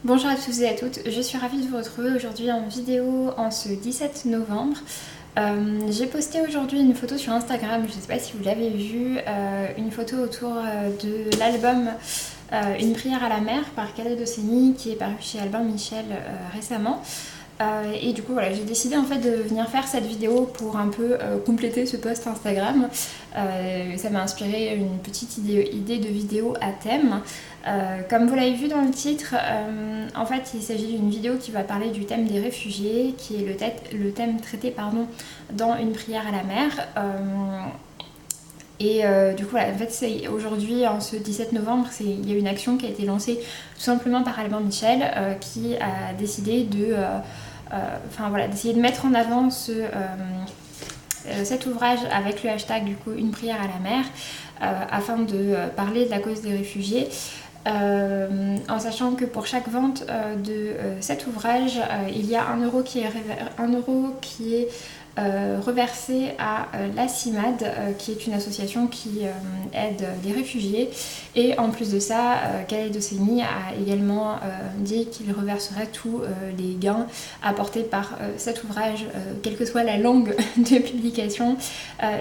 Bonjour à tous et à toutes, je suis ravie de vous retrouver aujourd'hui en vidéo en ce 17 novembre. J'ai posté aujourd'hui une photo sur Instagram, je ne sais pas si vous l'avez vue, une photo autour de l'album Une prière à la mer par Khaled Hosseini qui est paru chez Albin Michel récemment. Et du coup voilà, j'ai décidé en fait de venir faire cette vidéo pour un peu compléter ce post Instagram. Ça m'a inspiré une petite idée de vidéo à thème. Comme vous l'avez vu dans le titre, en fait il s'agit d'une vidéo qui va parler du thème des réfugiés, qui est le thème traité dans Une prière à la mer. Du coup, voilà, en fait, aujourd'hui, en ce 17 novembre, il y a une action qui a été lancée tout simplement par Albin Michel qui a décidé d'essayer de mettre en avant cet ouvrage avec le hashtag du coup Une prière à la mer afin de parler de la cause des réfugiés. En sachant que pour chaque vente de cet ouvrage, il y a 1 € qui est reversé à la CIMAD, qui est une association qui aide les réfugiés. Et en plus de ça, Khaled Hosseini a également dit qu'il reverserait tous les gains apportés par cet ouvrage, quelle que soit la langue de publication,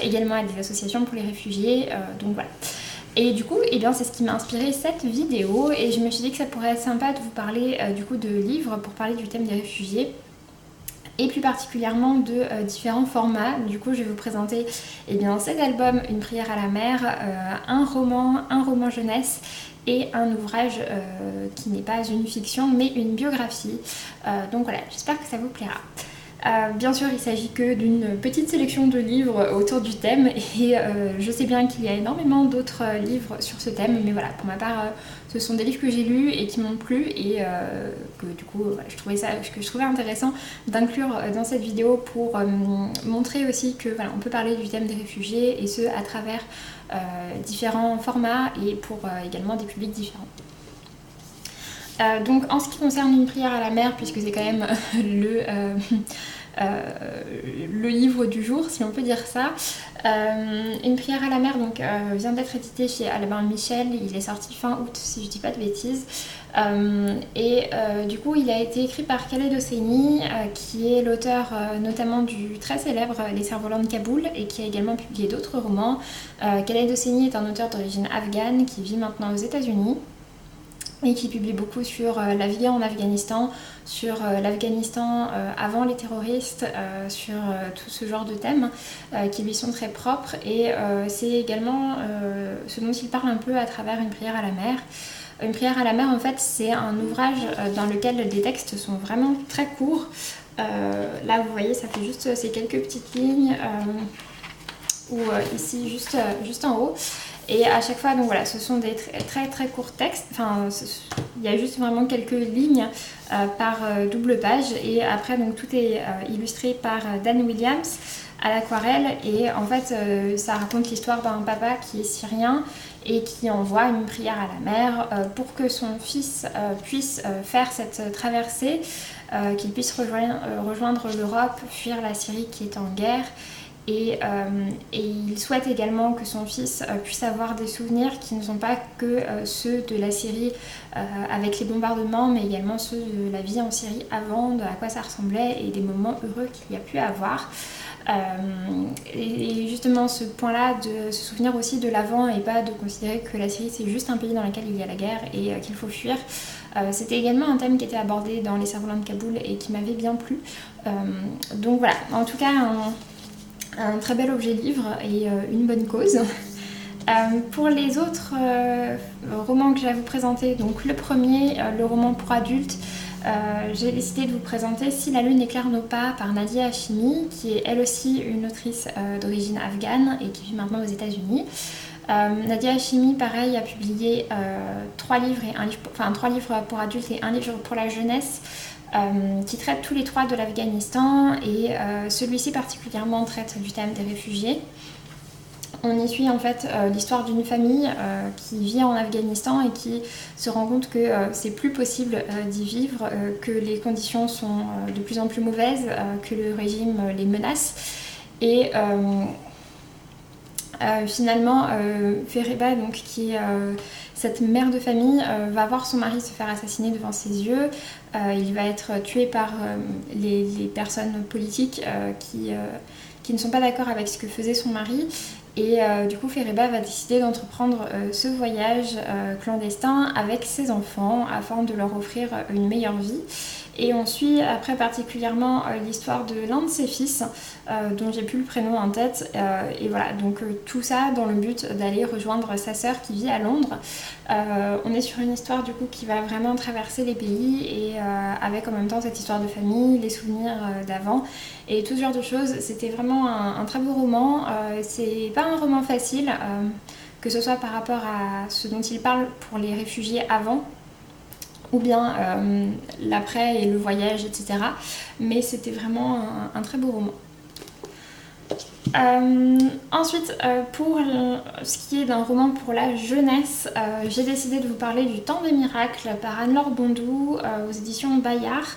également à des associations pour les réfugiés. Donc voilà. Et du coup, c'est ce qui m'a inspiré cette vidéo et je me suis dit que ça pourrait être sympa de vous parler du coup de livres pour parler du thème des réfugiés et plus particulièrement de différents formats. Du coup, je vais vous présenter cet album Une prière à la mer, un roman jeunesse et un ouvrage qui n'est pas une fiction mais une biographie. Donc voilà, j'espère que ça vous plaira. Bien sûr, il s'agit que d'une petite sélection de livres autour du thème et je sais bien qu'il y a énormément d'autres livres sur ce thème, mais voilà, pour ma part, ce sont des livres que j'ai lus et qui m'ont plu et que du coup, je trouvais intéressant d'inclure dans cette vidéo pour montrer aussi que voilà, on peut parler du thème des réfugiés et ce à travers différents formats et pour également des publics différents. Donc en ce qui concerne Une prière à la mer, puisque c'est quand même le livre du jour, si on peut dire ça. Une prière à la mer vient d'être édité chez Albin Michel, il est sorti fin août si je dis pas de bêtises. Du coup il a été écrit par Khaled Hosseini qui est l'auteur notamment du très célèbre Les cerfs-volants de Kaboul et qui a également publié d'autres romans. Khaled Hosseini est un auteur d'origine afghane qui vit maintenant aux États-Unis et qui publie beaucoup sur la vie en Afghanistan, sur l'Afghanistan avant les terroristes, sur tout ce genre de thèmes qui lui sont très propres. Et c'est également ce dont il parle un peu à travers Une prière à la mer. Une prière à la mer, en fait, c'est un ouvrage dans lequel les textes sont vraiment très courts. Là, vous voyez, ça fait juste ces quelques petites lignes, ou ici, juste en haut. Et à chaque fois, donc voilà, ce sont des très très courts textes. Enfin, il y a juste vraiment quelques lignes par double page. Et après, donc tout est illustré par Dan Williams à l'aquarelle. Et en fait, ça raconte l'histoire d'un papa qui est syrien et qui envoie une prière à la mer pour que son fils puisse faire cette traversée, qu'il puisse rejoindre l'Europe, fuir la Syrie qui est en guerre. Et il souhaite également que son fils puisse avoir des souvenirs qui ne sont pas que ceux de la Syrie avec les bombardements, mais également ceux de la vie en Syrie avant, de à quoi ça ressemblait et des moments heureux qu'il y a pu avoir. Et justement ce point-là, de se souvenir aussi de l'avant et pas de considérer que la Syrie c'est juste un pays dans lequel il y a la guerre et qu'il faut fuir. C'était également un thème qui était abordé dans Les cerfs-volants de Kaboul et qui m'avait bien plu. Donc voilà, en tout cas un très bel objet livre et une bonne cause. Pour les autres romans que j'ai à vous présenter, donc le premier, le roman pour adultes, j'ai décidé de vous présenter Si la lune éclaire nos pas par Nadia Hachimi, qui est elle aussi une autrice d'origine afghane et qui vit maintenant aux États-Unis. Nadia Hachimi, pareil, a publié 3 livres pour adultes et un livre pour la jeunesse. Qui traitent tous les 3 de l'Afghanistan et celui-ci particulièrement traite du thème des réfugiés. On y suit en fait l'histoire d'une famille qui vit en Afghanistan et qui se rend compte que c'est plus possible d'y vivre, que les conditions sont de plus en plus mauvaises, que le régime les menace. Et Finalement, Feriba, donc, qui est cette mère de famille, va voir son mari se faire assassiner devant ses yeux. Il va être tué par les personnes politiques qui ne sont pas d'accord avec ce que faisait son mari. Et du coup, Feriba va décider d'entreprendre ce voyage clandestin avec ses enfants afin de leur offrir une meilleure vie. Et on suit après particulièrement l'histoire de l'un de ses fils, dont j'ai plus le prénom en tête. Et voilà, donc tout ça dans le but d'aller rejoindre sa sœur qui vit à Londres. On est sur une histoire du coup qui va vraiment traverser les pays et avec en même temps cette histoire de famille, les souvenirs d'avant et tout ce genre de choses. C'était vraiment un très beau roman. C'est pas un roman facile, que ce soit par rapport à ce dont il parle pour les réfugiés avant, ou bien l'après et le voyage, etc. Mais c'était vraiment un très beau roman. Ensuite, pour ce qui est d'un roman pour la jeunesse, j'ai décidé de vous parler du Temps des miracles par Anne-Laure Bondou aux éditions Bayard.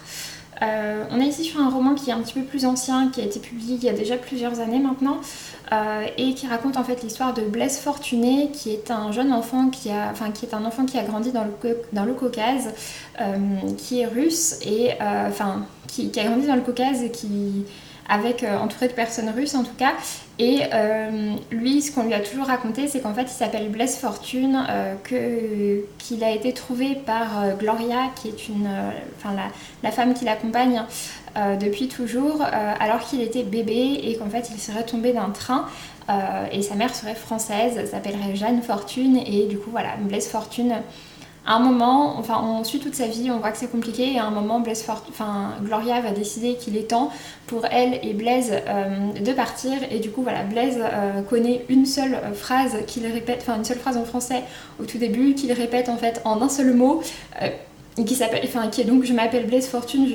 On est ici sur un roman qui est un petit peu plus ancien, qui a été publié il y a déjà plusieurs années maintenant, et qui raconte en fait l'histoire de Blaise Fortuné, qui est un jeune enfant qui est un enfant qui a grandi dans le Caucase, qui est russe et qui a grandi dans le Caucase et entouré de personnes russes en tout cas. Et lui, ce qu'on lui a toujours raconté, c'est qu'en fait il s'appelle Blaise Fortune, qu'il a été trouvé par Gloria, qui est la femme qui l'accompagne depuis toujours, alors qu'il était bébé et qu'en fait il serait tombé d'un train. Et sa mère serait française, s'appellerait Jeanne Fortune, et du coup voilà, Blaise Fortune. À un moment, on suit toute sa vie, on voit que c'est compliqué, et à un moment, Gloria va décider qu'il est temps pour elle et Blaise de partir, et du coup voilà, Blaise connaît une seule phrase qu'il répète, une seule phrase en français au tout début, qu'il répète en fait en un seul mot, qui est donc: je m'appelle Blaise Fortune,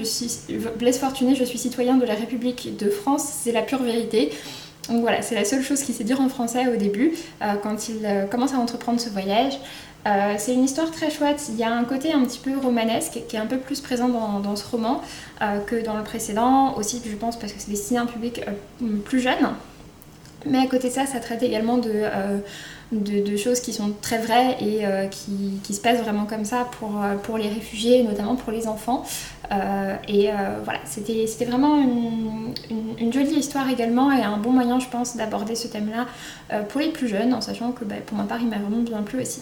Blaise Fortuné, je suis citoyen de la République de France, c'est la pure vérité. Donc voilà, c'est la seule chose qu'il sait dire en français au début, quand il commence à entreprendre ce voyage. C'est une histoire très chouette. Il y a un côté un petit peu romanesque qui est un peu plus présent dans ce roman que dans le précédent, aussi je pense parce que c'est destiné à un public plus jeune. Mais à côté de ça, ça traite également de choses qui sont très vraies et qui se passent vraiment comme ça pour les réfugiés, notamment pour les enfants. Voilà, c'était vraiment une jolie histoire également, et un bon moyen, je pense, d'aborder ce thème-là pour les plus jeunes, en sachant que pour ma part, il m'a vraiment bien plu aussi.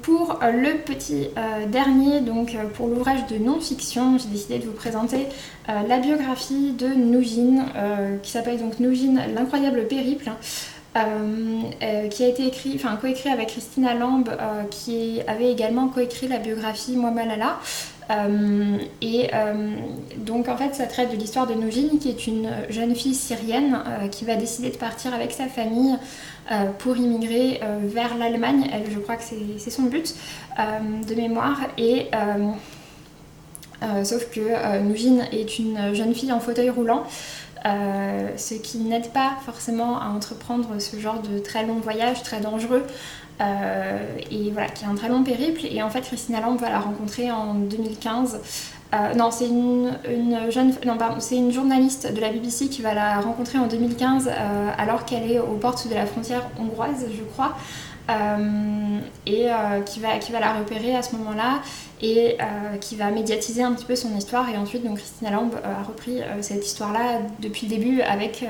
Pour le petit dernier, donc pour l'ouvrage de non-fiction, j'ai décidé de vous présenter la biographie de Noujine, qui s'appelle donc Noujine, l'incroyable périple, qui a été coécrit avec Christina Lamb, qui avait également coécrit la biographie Moi Malala. Donc en fait ça traite de l'histoire de Noujine, qui est une jeune fille syrienne qui va décider de partir avec sa famille pour immigrer vers l'Allemagne. Elle, je crois que c'est son but de mémoire. Sauf que Noujine est une jeune fille en fauteuil roulant, ce qui n'aide pas forcément à entreprendre ce genre de très long voyage, très dangereux, et voilà, qui est un très long périple. Et en fait Christina Lamb va la rencontrer en 2015. C'est une journaliste de la BBC qui va la rencontrer en 2015 alors qu'elle est aux portes de la frontière hongroise, je crois. Qui va la repérer à ce moment-là, et qui va médiatiser un petit peu son histoire. Et ensuite donc Christina Lamb a repris cette histoire-là depuis le début avec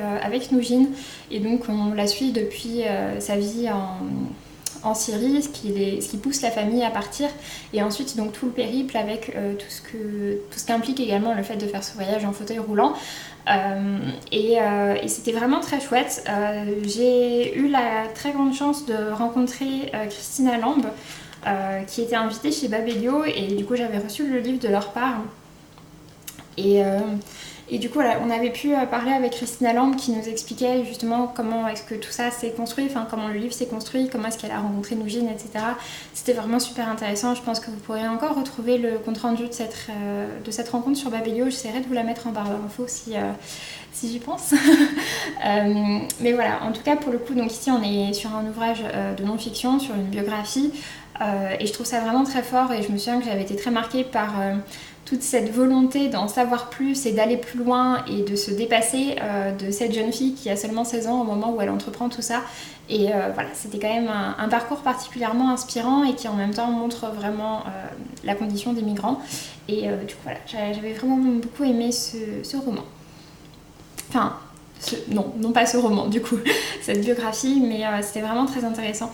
Noujine, et donc on la suit depuis sa vie en Syrie, ce qui pousse la famille à partir, et ensuite donc tout le périple avec tout ce qu'implique également le fait de faire ce voyage en fauteuil roulant. Et c'était vraiment très chouette. J'ai eu la très grande chance de rencontrer Christina Lamb, qui était invitée chez Babelio, et du coup j'avais reçu le livre de leur part. Et du coup, voilà, on avait pu parler avec Christina Lamb, qui nous expliquait justement comment est-ce que tout ça s'est construit, comment le livre s'est construit, comment est-ce qu'elle a rencontré Noujine, etc. C'était vraiment super intéressant. Je pense que vous pourrez encore retrouver le compte-rendu de cette rencontre sur Babelio. J'essaierai de vous la mettre en barre d'infos si j'y pense. Mais voilà, en tout cas, pour le coup, donc ici, on est sur un ouvrage de non-fiction, sur une biographie. Et je trouve ça vraiment très fort, et je me souviens que j'avais été très marquée par toute cette volonté d'en savoir plus et d'aller plus loin et de se dépasser de cette jeune fille qui a seulement 16 ans au moment où elle entreprend tout ça. Et voilà, c'était quand même un parcours particulièrement inspirant et qui en même temps montre vraiment la condition des migrants. Et du coup voilà, j'avais vraiment beaucoup aimé ce roman. Enfin, non pas ce roman du coup, cette biographie, mais c'était vraiment très intéressant.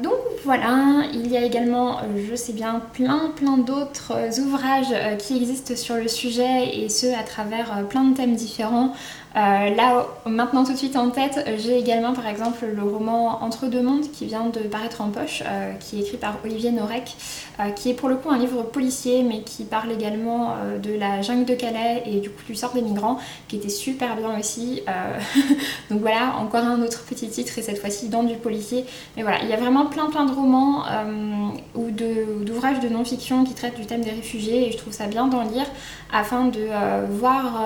Donc voilà, il y a également, je sais bien, plein d'autres ouvrages qui existent sur le sujet et ce à travers plein de thèmes différents. Là, maintenant tout de suite en tête, j'ai également par exemple le roman Entre deux mondes qui vient de paraître en poche, qui est écrit par Olivier Norek, qui est pour le coup un livre policier mais qui parle également de la jungle de Calais et du coup du sort des migrants, qui était super bien aussi. Donc voilà, encore un autre petit titre et cette fois-ci dans du policier. Mais voilà, il y a vraiment plein de romans ou d'ouvrages de non-fiction qui traitent du thème des réfugiés et je trouve ça bien d'en lire afin de voir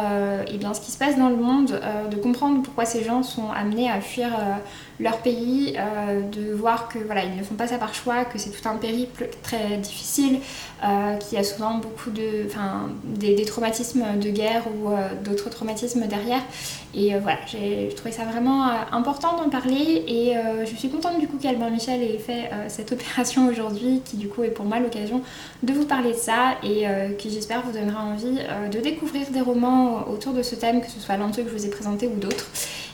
eh bien, ce qui se passe dans le monde, de comprendre pourquoi ces gens sont amenés à fuir leur pays, de voir que voilà, ils ne font pas ça par choix, que c'est tout un périple très difficile, qu'il y a souvent beaucoup des traumatismes de guerre ou d'autres traumatismes derrière. Et voilà, j'ai trouvé ça vraiment important d'en parler et je suis contente du coup qu'Albin Michel ait fait cette opération aujourd'hui qui du coup est pour moi l'occasion de vous parler de ça et qui j'espère vous donnera envie de découvrir des romans autour de ce thème, que ce soit l'un d'eux que je vous ai présenté ou d'autres.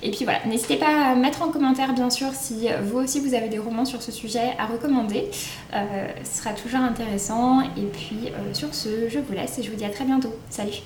Et puis voilà, n'hésitez pas à mettre en commentaire bien sûr si vous aussi vous avez des romans sur ce sujet à recommander, ce sera toujours intéressant. Et puis sur ce, je vous laisse et je vous dis à très bientôt. Salut!